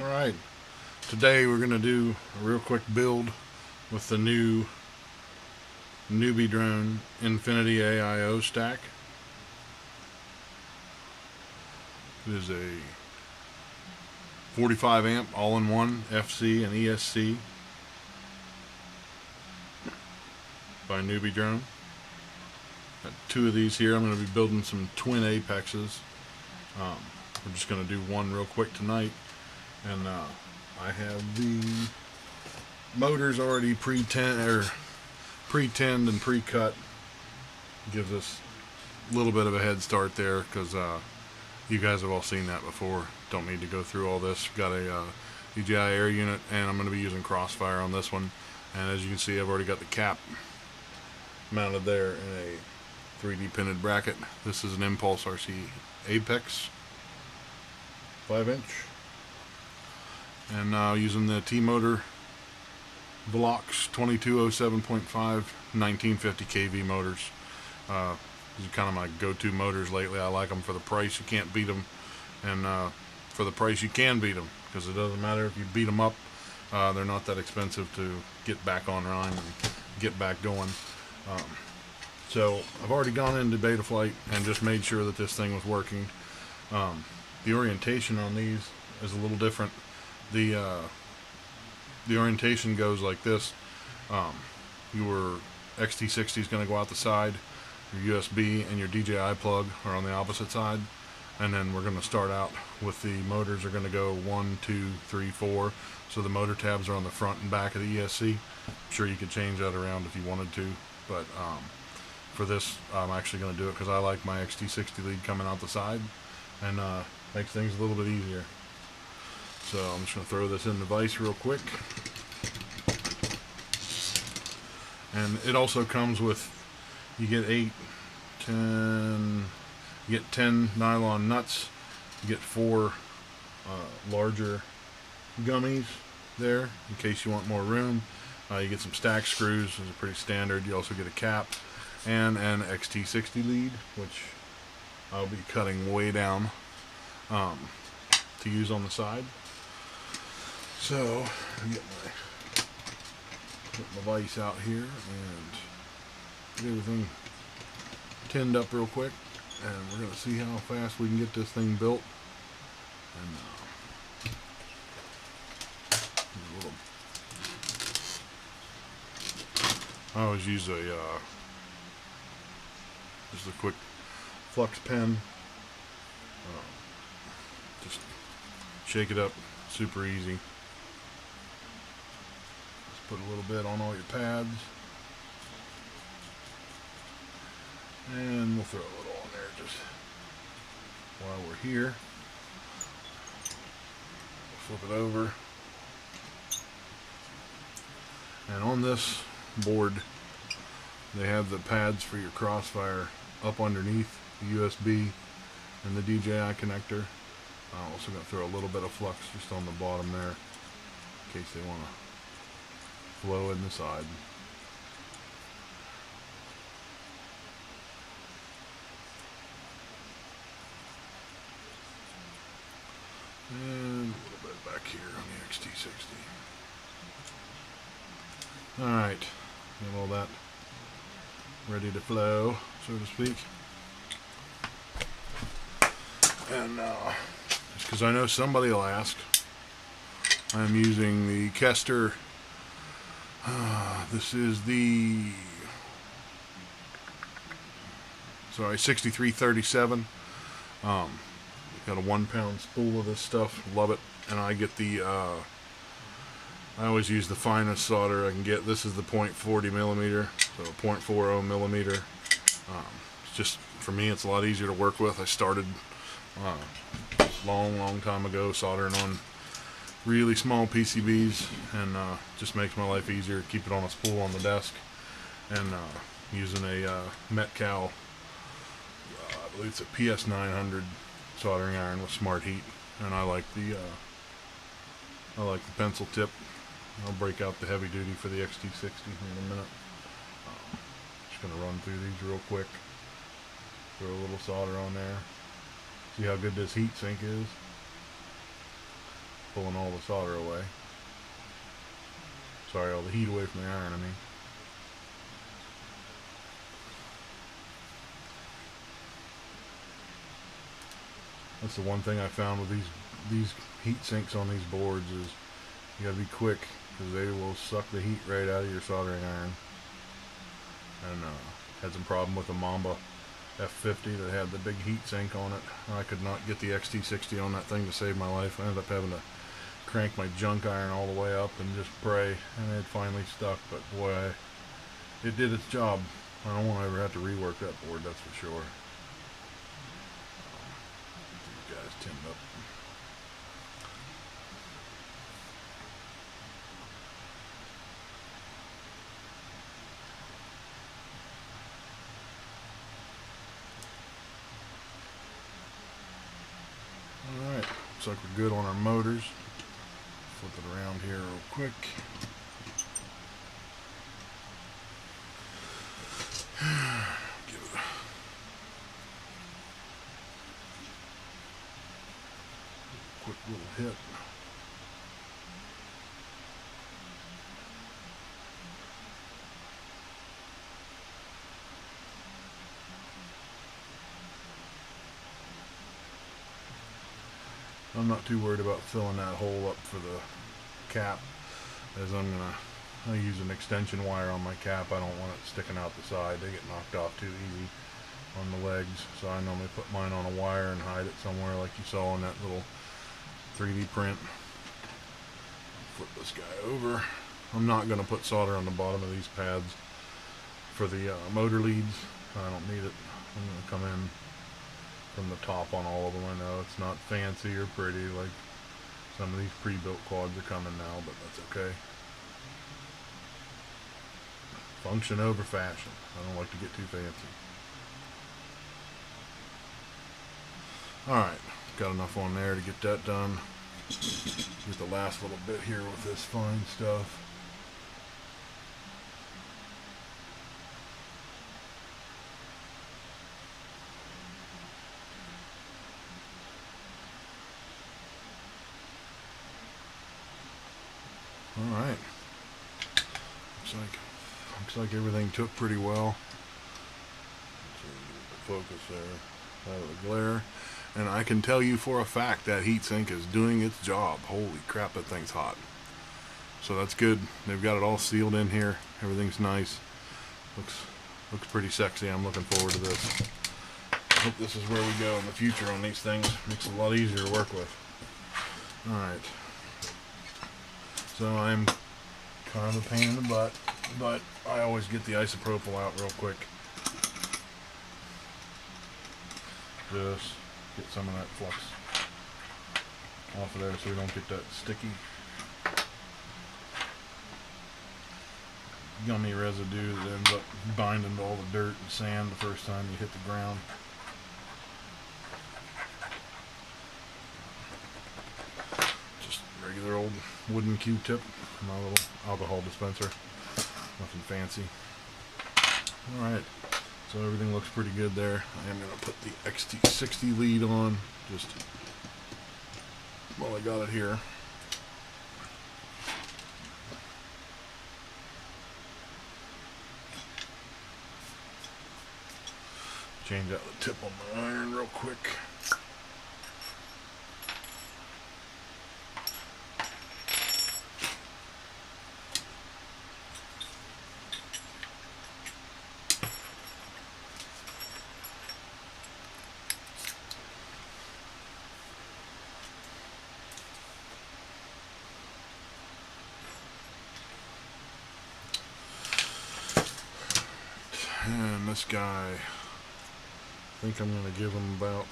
Alright, today we're going to do a real quick build with the new NewBeeDrone Infinity AIO stack. It is a 45 amp all-in-one FC and ESC by NewBeeDrone. Got two of these here. I'm going to be building some twin apexes. We're just going to do one real quick tonight. And I have the motors already pre-tinned and pre-cut. Gives us a little bit of a head start there because you guys have all seen that before. Don't need to go through all this. Got a DJI air unit, and I'm going to be using Crossfire on this one. And as you can see, I've already got the cap mounted there in a 3D printed bracket. This is an Impulse RC Apex 5-inch. And using the T-Motor Velox 2207.5 1950 kV motors. These are kind of my go-to motors lately. I like them for the price. You can't beat them. And for the price you can beat them, because it doesn't matter if you beat them up. They're not that expensive to get back online and get back going. So I've already gone into Betaflight and just made sure that this thing was working. The orientation on these is a little different. The orientation goes like this. Your XT60 is going to go out the side. Your USB and your DJI plug are on the opposite side. And then we're going to start out with the motors are going to go 1, 2, 3, 4. So the motor tabs are on the front and back of the ESC. I'm sure you could change that around if you wanted to. But for this, I'm actually going to do it because I like my XT60 lead coming out the side. And makes things a little bit easier. So I'm just going to throw this in the vise real quick. And it also comes with, you get 10 nylon nuts. You get 4 larger gummies there in case you want more room. You get some stack screws, which is pretty standard. You also get a cap and an XT60 lead, which I'll be cutting way down to use on the side. So, get my vise out here and get everything tinned up real quick, and we're going to see how fast we can get this thing built. And I always use just a quick flux pen. Just shake it up, super easy. Put a little bit on all your pads. And we'll throw a little on there just while we're here. Flip it over. And on this board, they have the pads for your Crossfire up underneath the USB and the DJI connector. I'm also going to throw a little bit of flux just on the bottom there in case they want to flow in the side. And a little bit back here on the XT60. Alright, got all that ready to flow, so to speak. And just because I know somebody will ask, I'm using the Kester. This is the 6337. Got a 1-pound spool of this stuff. Love it. And I get the I always use the finest solder I can get. This is the .40 millimeter, so 0.40 millimeter. It's just, for me, it's a lot easier to work with. I started long time ago soldering on really small PCBs, and just makes my life easier. Keep it on a spool on the desk, and using a Metcal, I believe it's a PS900 soldering iron with smart heat, and I like the pencil tip. I'll break out the heavy duty for the XT60 in a minute. Just gonna run through these real quick. Throw a little solder on there. See how good this heat sink is. pulling all the solder away. Sorry, all the heat away from the iron, I mean. That's the one thing I found with these heat sinks on these boards is you gotta be quick because they will suck the heat right out of your soldering iron. And had some problem with the Mamba F50 that had the big heat sink on it. I could not get the XT60 on that thing to save my life. I ended up having to crank my junk iron all the way up and just pray, and it finally stuck. But boy, it did its job. I don't want to ever have to rework that board, that's for sure. These guys tinned up. Alright, looks like we're good on our motors. Flip it around here real quick. Give it a quick little hit. I'm not too worried about filling that hole up for the cap, as I use an extension wire on my cap. I don't want it sticking out the side. They get knocked off too easy on the legs, so I normally put mine on a wire and hide it somewhere like you saw in that little 3D print. Flip this guy over. I'm not going to put solder on the bottom of these pads for the motor leads. I don't need it. I'm going to come in from the top on all of them. I know it's not fancy or pretty like some of these pre-built quads are coming now, but that's okay. Function over fashion. I don't like to get too fancy. Alright, got enough on there to get that done. Get the last little bit here with this fine stuff. Alright. Looks like everything took pretty well. Focus there out of the glare. And I can tell you for a fact that heatsink is doing its job. Holy crap, that thing's hot. So that's good. They've got it all sealed in here. Everything's nice. Looks pretty sexy. I'm looking forward to this. I hope this is where we go in the future on these things. Makes it a lot easier to work with. Alright. So I'm kind of a pain in the butt, but I always get the isopropyl out real quick. Just get some of that flux off of there so we don't get that sticky, gummy residue that ends up binding to all the dirt and sand the first time you hit the ground. Just regular old wooden Q-tip, my little alcohol dispenser. Nothing fancy. Alright, so everything looks pretty good there. I am going to put the XT60 lead on just while I got it here. Change out the tip on my iron real quick. And this guy, I think I'm going to give him about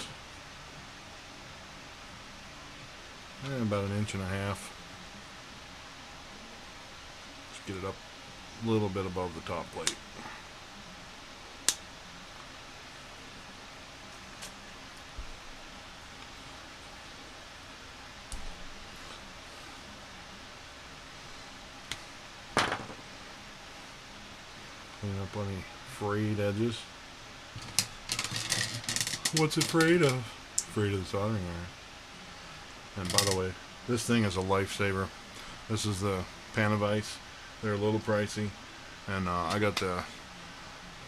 1.5 inches. Just get it up a little bit above the top plate. Clean up any frayed edges. What's it afraid of? Afraid of the soldering iron. And by the way, This thing is a lifesaver. This is the Panavice. They're a little pricey, and I got the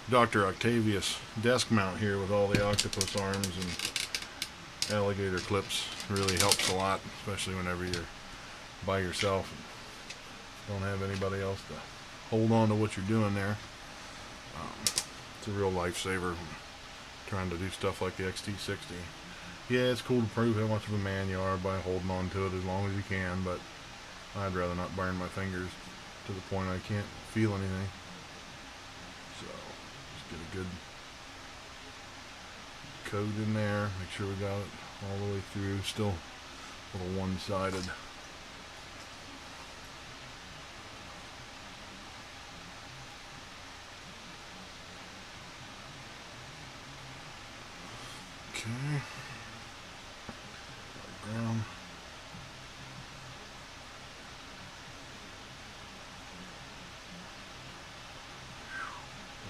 Dr. Octavius desk mount here with all the octopus arms and alligator clips. Really helps a lot, especially whenever you're by yourself and don't have anybody else to hold on to what you're doing there. It's a real lifesaver trying to do stuff like the XT60. Yeah, it's cool to prove how much of a man you are by holding on to it as long as you can, but I'd rather not burn my fingers to the point I can't feel anything. So, just get a good coat in there, make sure we got it all the way through, still a little one-sided. Okay. Brown.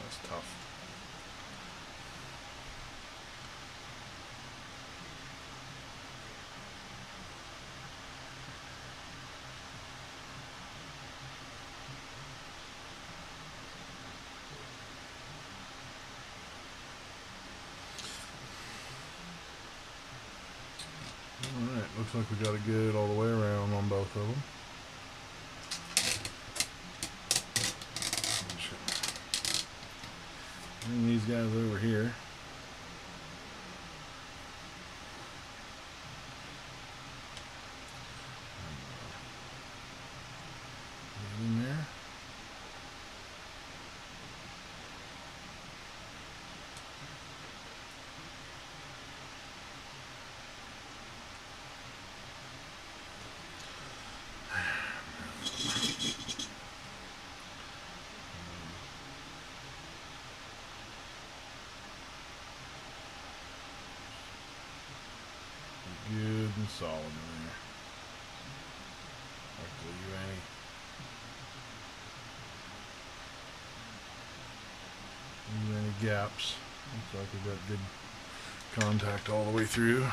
That's tough. Alright, looks like we got it good all the way around on both of them. Bring these guys over here. Get in there. Good and solid in there. Hopefully any gaps. Looks like we've got good contact all the way through.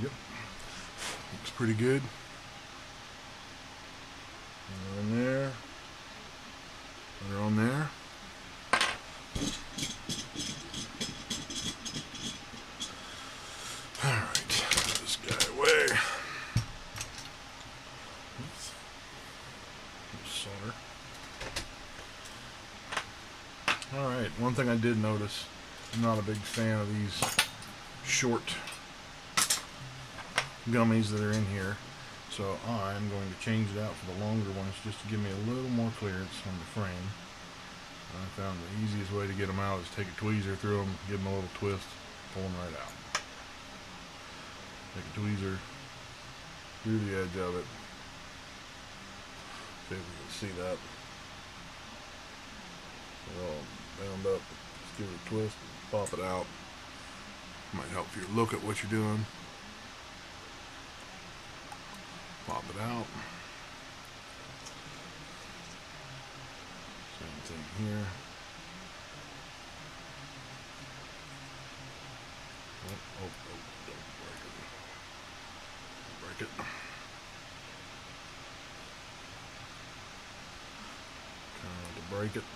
Yep. Looks pretty good. In there. They're on there. Alright, put this guy away. Oops. Solder. Alright, one thing I did notice, I'm not a big fan of these short gummies that are in here. So I'm going to change it out for the longer ones just to give me a little more clearance on the frame. I found the easiest way to get them out is take a tweezer through them, give them a little twist, pull them right out. Take a tweezer through the edge of it. See if we can see that. They're all bound up. Just give it a twist and pop it out. Might help you look at what you're doing. Pop it out. Same thing here. Oh, don't break it. Don't break it. Trying to break it.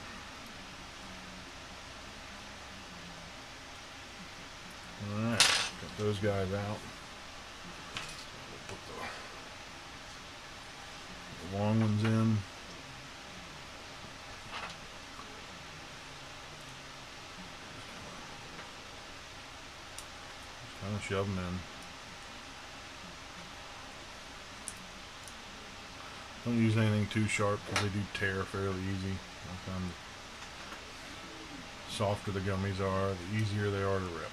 Alright, got those guys out. Long ones in. Just kind of shove them in. Don't use anything too sharp because they do tear fairly easy. I found the softer the gummies are, the easier they are to rip.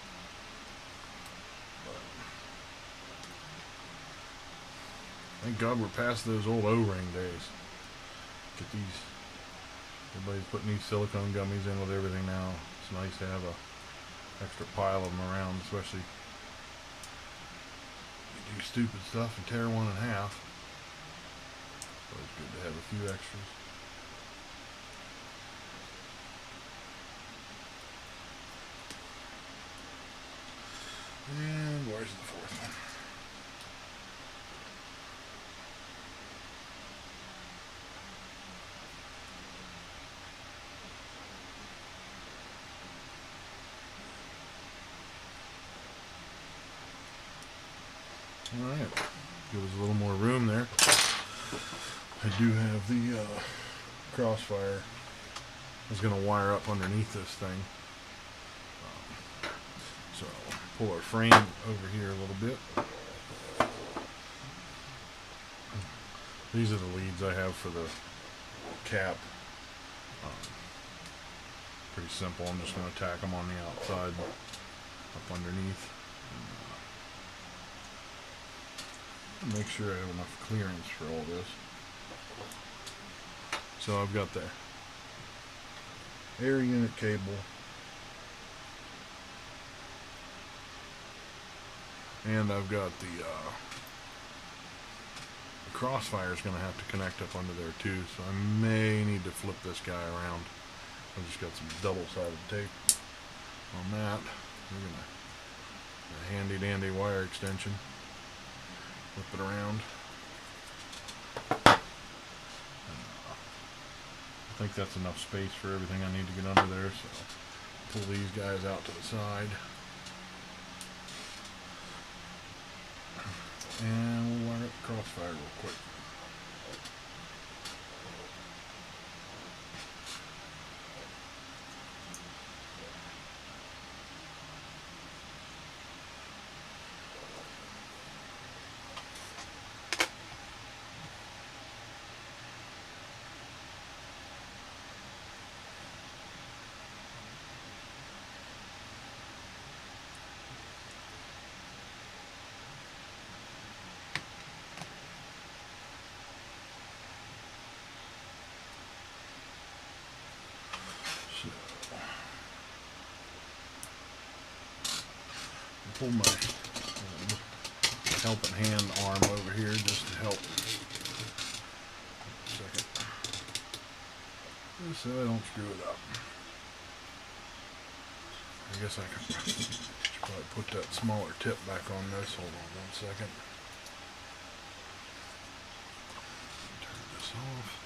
Thank God we're past those old O-ring days. Get these, everybody's putting these silicone gummies in with everything now. It's nice to have a extra pile of them around, especially if you do stupid stuff and tear one in half. So it's good to have a few extras. And where's the fourth one? Alright, give us a little more room there. I do have the crossfire is going to wire up underneath this thing. So pull our frame over here a little bit. These are the leads I have for the cap. Pretty simple. I'm just going to tack them on the outside up underneath. Make sure I have enough clearance for all this. So I've got the air unit cable and I've got the crossfire is going to have to connect up under there too, so I may need to flip this guy around. I've just got some double-sided tape on that. We're going to a handy dandy wire extension. Flip it around. I think that's enough space for everything I need to get under there, so pull these guys out to the side. And we'll wire up the crossfire real quick. Pull my helping hand arm over here just to help. Second. Just so I don't screw it up. I guess I should probably put that smaller tip back on this. Hold on 1 second. Turn this off.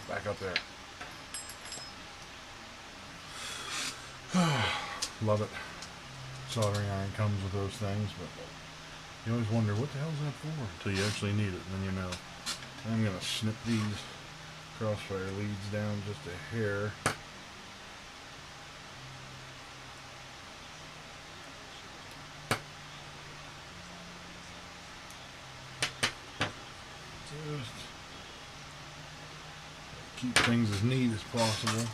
Back up there. Love it. Soldering iron comes with those things, but you always wonder what the hell is that for until you actually need it, and then you know. I'm going to snip these crossfire leads down just a hair. Just keep things as neat as possible.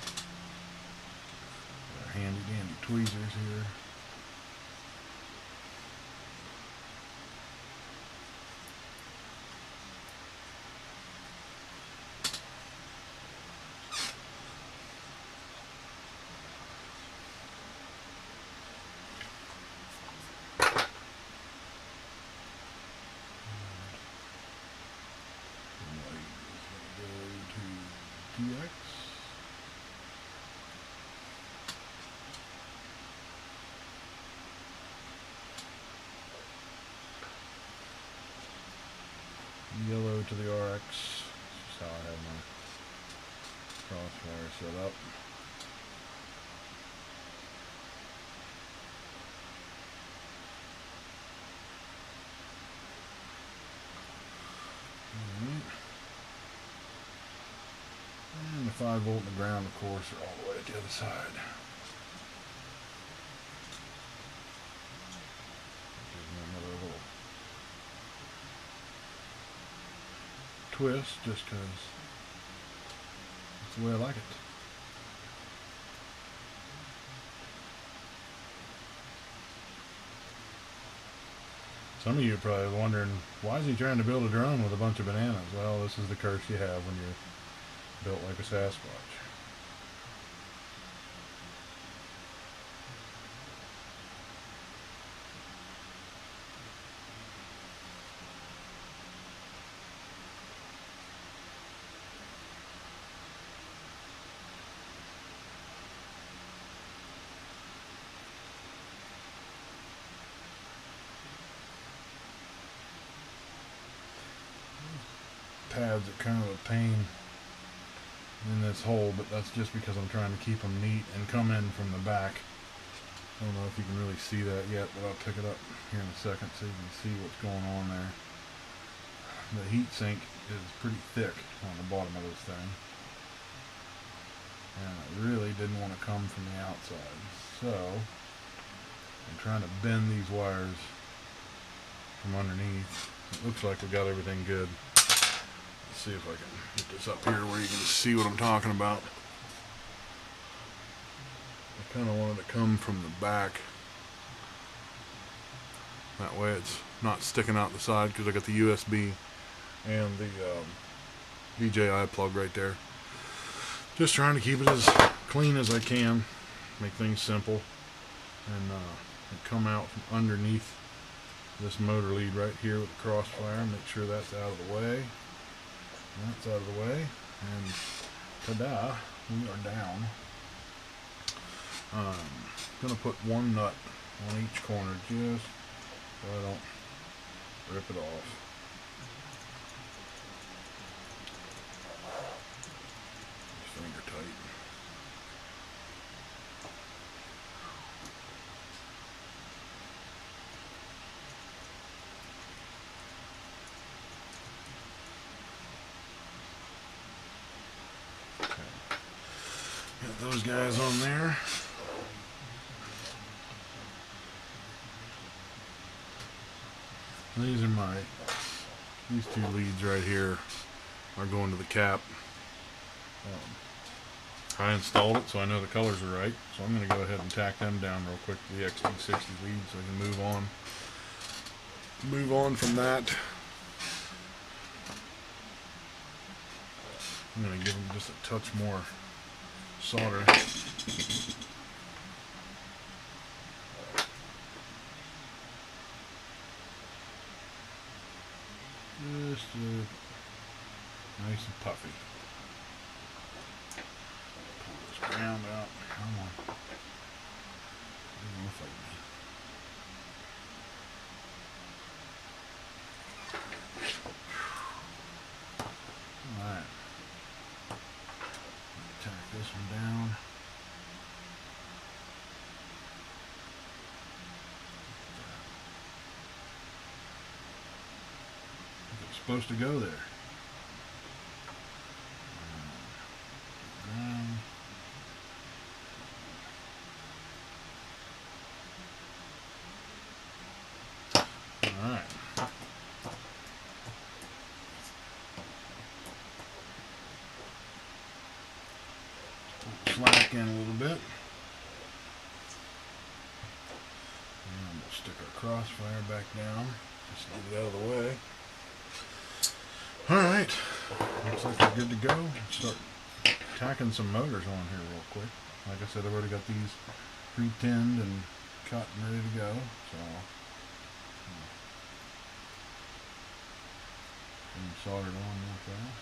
Our handy dandy tweezers here. TX. Yellow to the RX. This is how I have my crossfire set up. And the 5 volt in the ground, of course, are all the way at the other side. Give me another little twist, just because that's the way I like it. Some of you are probably wondering, why is he trying to build a drone with a bunch of bananas? Well, this is the curse you have when you're built like a Sasquatch. Pads are kind of a pain in this hole, but that's just because I'm trying to keep them neat and come in from the back. I don't know if you can really see that yet, but I'll pick it up here in a second so you can see what's going on there. The heat sink is pretty thick on the bottom of this thing, and I really didn't want to come from the outside, so I'm trying to bend these wires from underneath. It looks like we got everything good. Let's see if I can get this up here where you can see what I'm talking about. I kind of wanted to come from the back. That way it's not sticking out the side, because I got the USB and the DJI plug right there. Just trying to keep it as clean as I can, make things simple, and come out from underneath this motor lead right here with the crossfire. Make sure that's out of the way. That's out of the way, and ta-da, we are down. I'm going to put one nut on each corner just so I don't rip it off. Just finger tight. Got those guys on there. These two leads right here are going to the cap. I installed it, so I know the colors are right. So I'm going to go ahead and tack them down real quick to the XT60 lead so I can move on. Move on from that. I'm going to give them just a touch more solder. Just nice and puffy. Pull this ground out. Come on. Don't fight me. Alright. Tack this one down. It's supposed to go there. Alright. Slack in a little bit. And we'll stick our crossfire back down. Just get it out of the way. Alright. Looks like we're good to go. Let's start tacking some motors on here real quick. Like I said, I've already got these pre-tinned and cut and ready to go. So soldered on real fast.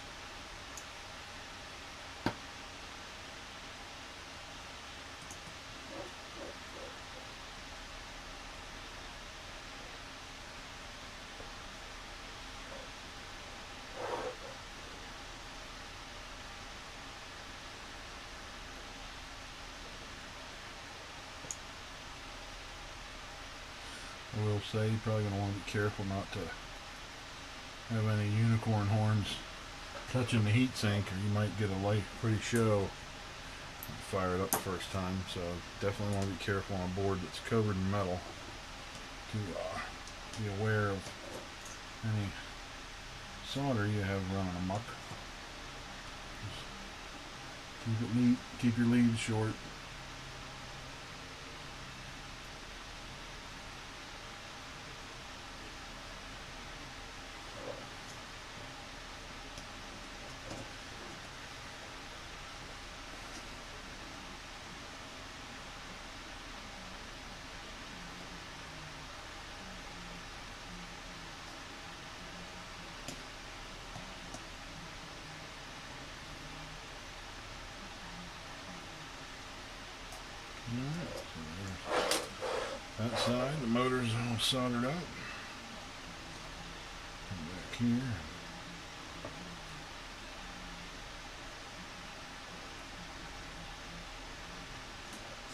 I will say you're probably going to want to be careful not to have any unicorn horns touching the heat sink, or you might get a light pretty show and fire it up the first time. So definitely want to be careful on a board that's covered in metal to be aware of any solder you have running amok. Just keep it neat, keep your leads short. that side, the motor's all soldered up. Back here.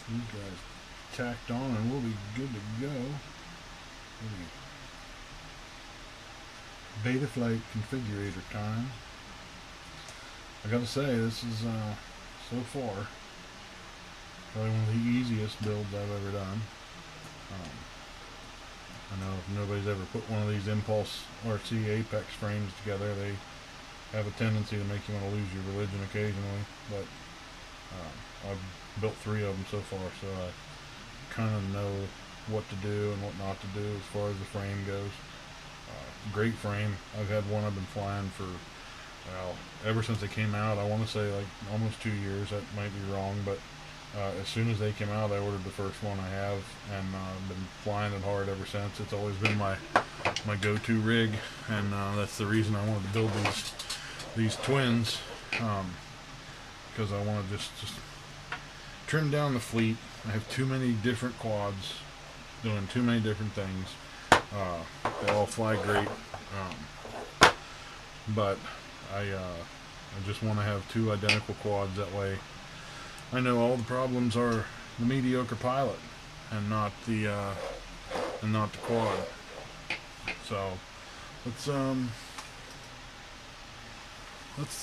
These guys tacked on and we'll be good to go. Betaflight configurator time. I gotta say, this is so far probably one of the easiest builds I've ever done. I know if nobody's ever put one of these Impulse RC Apex frames together, they have a tendency to make you want to lose your religion occasionally, but I've built 3 of them so far, so I kind of know what to do and what not to do as far as the frame goes. Great frame. I've had one I've been flying for, well, ever since they came out. I want to say like almost 2 years. That might be wrong, but as soon as they came out, I ordered the first one I have, and I've been flying it hard ever since. It's always been my go-to rig, and that's the reason I wanted to build these twins, because I want to just trim down the fleet. I have too many different quads doing too many different things. They all fly great, but I just want to have 2 identical quads. That way I know all the problems are the mediocre pilot and not the quad. So let's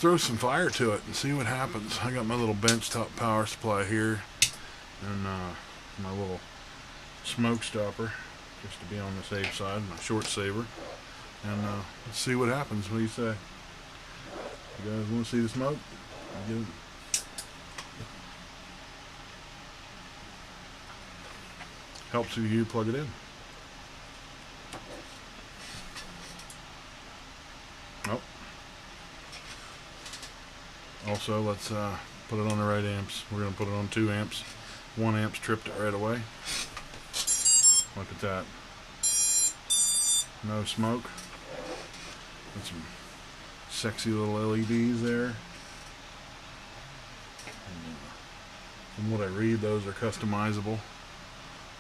throw some fire to it and see what happens. I got my little benchtop power supply here and my little smoke stopper, just to be on the safe side, my short saber, and let's see what happens. What do you say? You guys want to see the smoke? Get it. Helps if you plug it in. Oh. Also, let's put it on the right amps. We're going to put it on 2 amps. 1 amp's tripped it right away. Look at that. No smoke. Got some sexy little LEDs there. And, from what I read, those are customizable.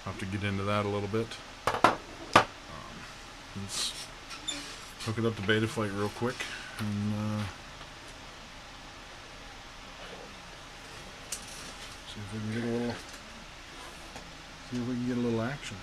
I'll have to get into that a little bit. Let's hook it up to Betaflight real quick and see if we can get a little action.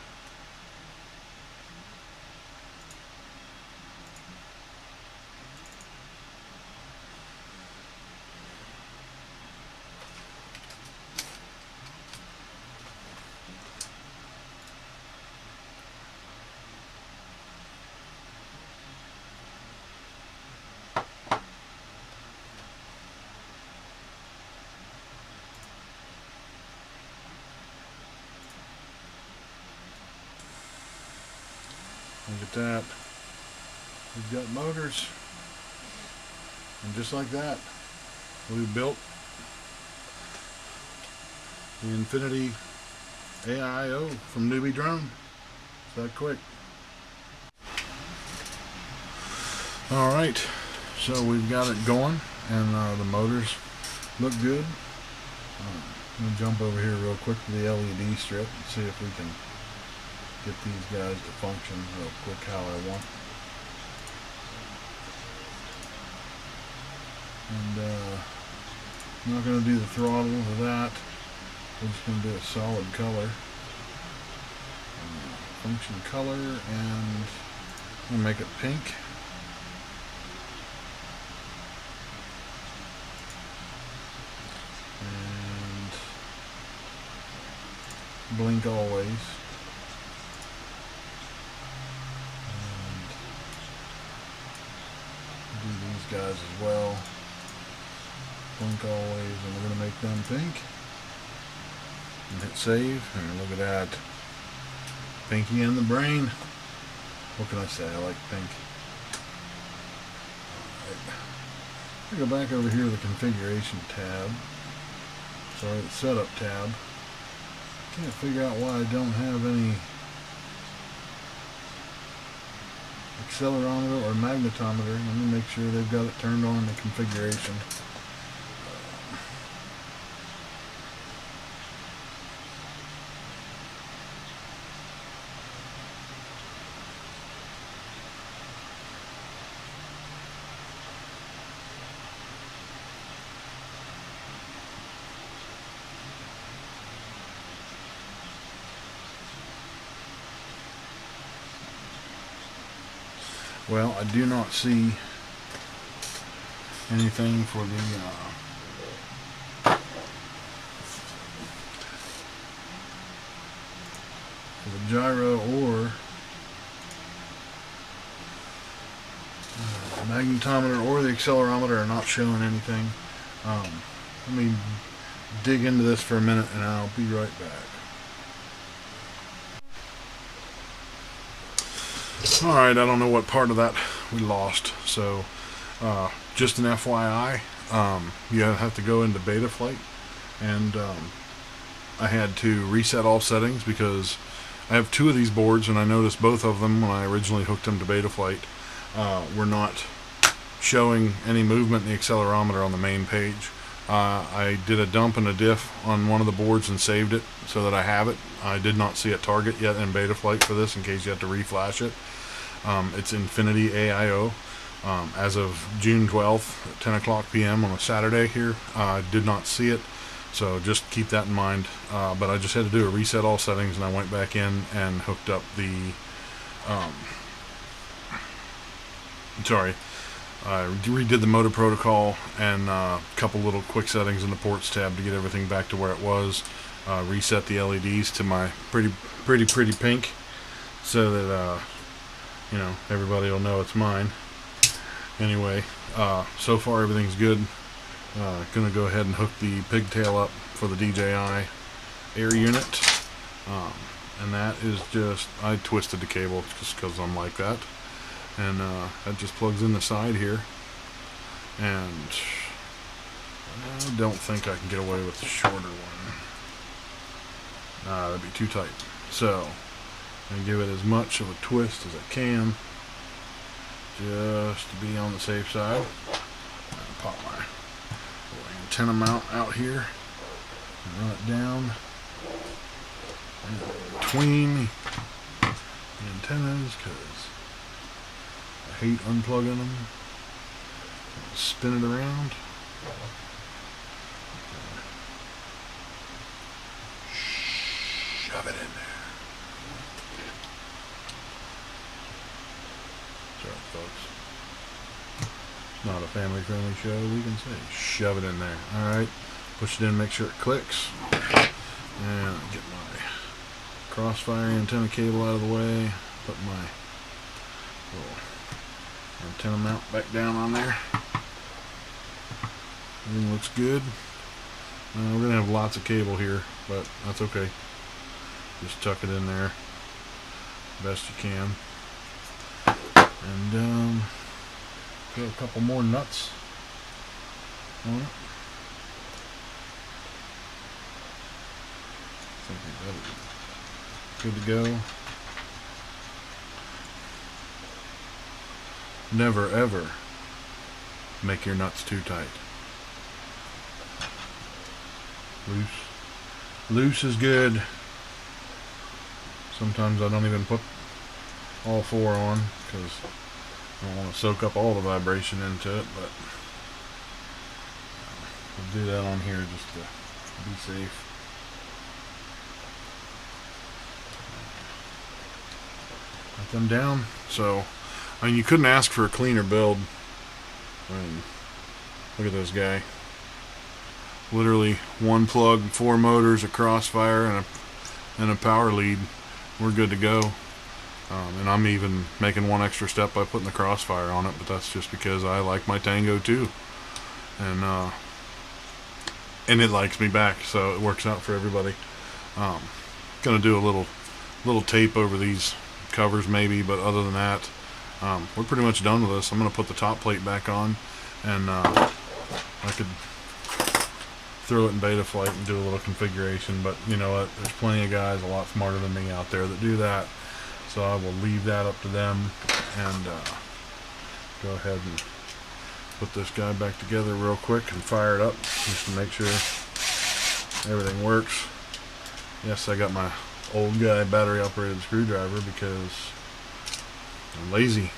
Look at that. We've got motors. And just like that, we've built the Infinity AIO from NewBeeDrone. It's that quick. Alright, so we've got it going, and the motors look good. I'm going to jump over here real quick to the LED strip and see if we can get these guys to function real quick how I want. And I'm not going to do the throttle of that. We're just going to do a solid color. Function color, and I'm going to make it pink. And blink always. Do these guys as well. Blink always, and we're going to make them pink. And hit save, and look at that. Pinky in the brain. What can I say? I like pink. Right. I go back over here to the configuration tab. Sorry, the setup tab. Can't figure out why I don't have any accelerometer or magnetometer. Let me make sure they've got it turned on in the configuration. Well, I do not see anything for the gyro or the magnetometer or the accelerometer are not showing anything. Let me dig into this for a minute and I'll be right back. Alright, I don't know what part of that we lost, so just an FYI, you have to go into Betaflight, and I had to reset all settings because I have two of these boards, and I noticed both of them when I originally hooked them to Betaflight were not showing any movement in the accelerometer on the main page. I did a dump and a diff on one of the boards and saved it so that I have it. I did not see a target yet in Betaflight for this in case you have to reflash it. It's Infinity AIO. As of June 12th at 10 o'clock p.m. on a Saturday here. I did not see it, so just keep that in mind. But I just had to do a reset all settings, and I went back in and hooked up the I redid the motor protocol and a couple little quick settings in the ports tab to get everything back to where it was. Reset the LEDs to my pretty pink, so that you know, everybody will know it's mine. Anyway, so far everything's good. Gonna go ahead and hook the pigtail up for the DJI air unit, and that is just, I twisted the cable just because I'm like that, and that just plugs in the side here, and I don't think I can get away with the shorter one. That'd be too tight, so I'm gonna give it as much of a twist as I can just to be on the safe side. I'll pop my little antenna mount out here and run it down between the antennas because I hate unplugging them. Spin it around. Shove it in there. Sorry, folks. It's not a family-friendly show. We can say shove it in there. Alright. Push it in, make sure it clicks. And get my crossfire antenna cable out of the way. Put my little antenna mount back down on there. Everything looks good. We're going to have lots of cable here, but that's okay. Just tuck it in there best you can. And put a couple more nuts on it. I think we're good to go. Never ever make your nuts too tight. Loose is good. Sometimes I don't even put all four on because I don't want to soak up all the vibration into it, but we'll do that on here just to be safe. Let them down. So, I mean, you couldn't ask for a cleaner build. I mean, look at this guy. Literally one plug, 4 motors, a crossfire, and a power lead. We're good to go. And I'm even making one extra step by putting the crossfire on it, but that's just because I like my Tango too, and it likes me back, so it works out for everybody. Gonna do a little tape over these covers maybe, but other than that, we're pretty much done with this. I'm gonna put the top plate back on, and I could throw it in Betaflight and do a little configuration, but you know what, there's plenty of guys a lot smarter than me out there that do that, so I will leave that up to them, and go ahead and put this guy back together real quick and fire it up just to make sure everything works. Yes, I got my old guy battery operated screwdriver because I'm lazy.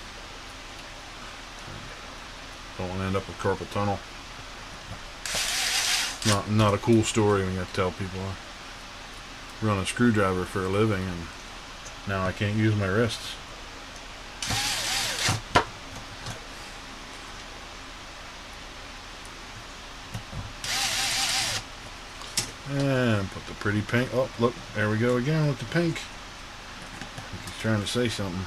Don't want to end up with carpal tunnel. Not a cool story when you have to tell people I run a screwdriver for a living and now I can't use my wrists. And put the pretty pink. Oh, look, there we go again with the pink. He's trying to say something.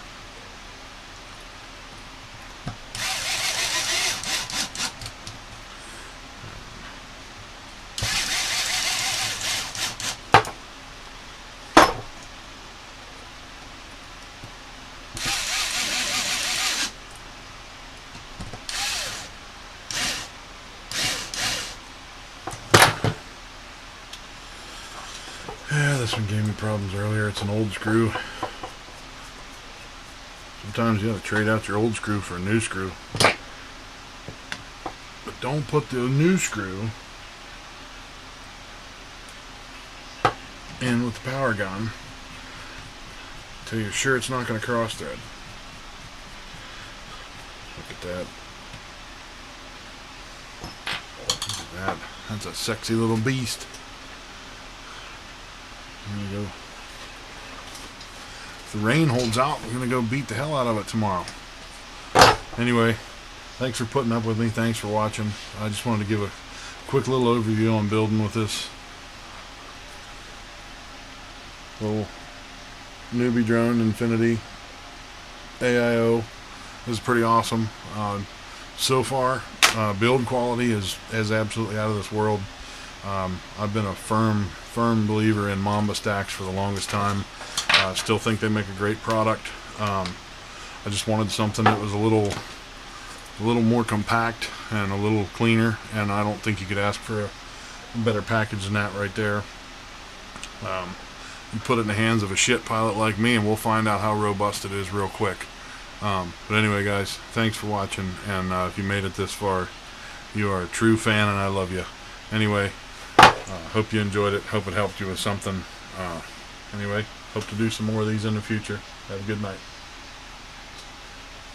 Yeah, this one gave me problems earlier. It's an old screw. Sometimes you have to trade out your old screw for a new screw. But don't put the new screw in with the power gun until you're sure it's not going to cross thread. Look at that. Look at that. That's a sexy little beast. There you go. If the rain holds out, we're going to go beat the hell out of it tomorrow. Anyway, thanks for putting up with me. Thanks for watching. I just wanted to give a quick little overview on building with this little NewBeeDrone Infinity AIO. This is pretty awesome. So far, build quality is absolutely out of this world. I've been a firm believer in Mamba stacks for the longest time. I still think they make a great product. I just wanted something that was a little more compact and a little cleaner, and I don't think you could ask for a better package than that right there. You put it in the hands of a shit pilot like me and we'll find out how robust it is real quick. But anyway, guys, thanks for watching, and if you made it this far, you are a true fan and I love you. Anyway, hope you enjoyed it. Hope it helped you with something. Anyway, hope to do some more of these in the future. Have a good night.